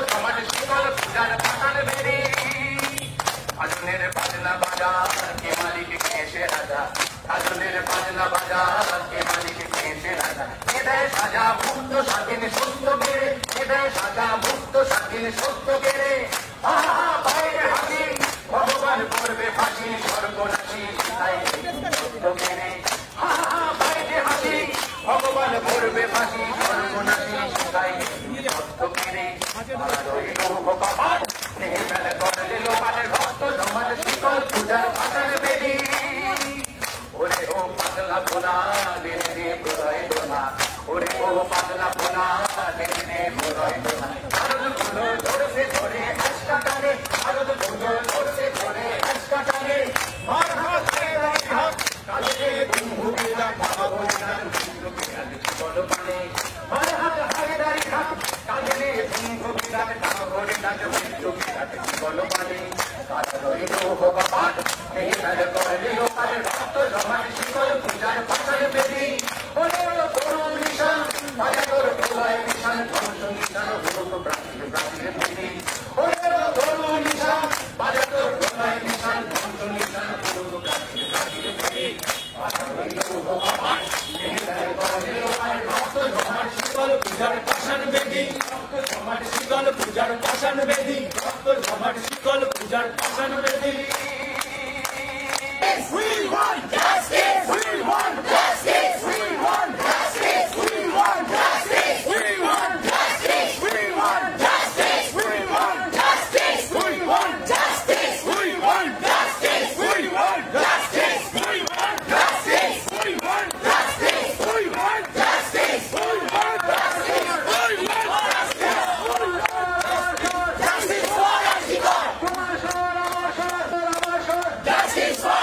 সমাজ শিকল পূজার পাতার বেরি আগুনের বাজনা বাজা কে মালিক কে সে রাজা আগুনের বাজনা বাজা কে মালিক কে সে রাজা এদের সাজা মুক্ত স্বাধীন সত্য গেড়ে এদের সাজা মুক্ত স্বাধীন সত্য গেড়ে আহা বাইরে হাসি ভগবান করবে ফাঁসি স্বর্গনাশী তাই সত্য গেড়ে আহা বাইরে হাসি ভগবান করবে ফাঁসি স্বর্গনাশী তাই সত্য গেড়ে পূজার পাতার বেদি ওরে ও পাতলা পোনা দেনে প্রদয় দোনা ওরে ও পাতলা পোনা দেনে প্রদয় দোনা আরো গুলো ধরছে ধরে আজকা টানে আরো গুলো ধরছে ধরে আজকা টানে মার হাত হাত কালে ভূমিলা ভাবো না বলো মানে মার হাত হায়দারি হাত কালে ভূমিলা ভাবো না বলো মানে কারোই ভগবান এই মেলে করলে ওপারে রক্ত জমার শিকল পূজার পাতার বেদি ওরে তরুণ নিশান বাজার প্রলয় নিশান ধ্বংস নিশান হলো প্রাচীর প্রাচীর বেদি ওরে তরুণ নিশান বাজার প্রলয় নিশান ধ্বংস নিশান হলো প্রাচীর প্রাচীর বেদি কারোই ভগবান এই মেলে করলে ওপারে রক্ত জমার শিকল পূজার পাতার বেদি রক্ত জমার শিকল পূজার পাতার বেদি রক্ত জমার শিকল পূজার পাতার বেদি We want justice! We want justice! We want justice! We want justice! We want justice! We want justice! We want justice! We want justice! We want justice! We want justice! We want justice! We want justice! We want justice! We want justice! We want justice! Justice for Ashikar! Justice for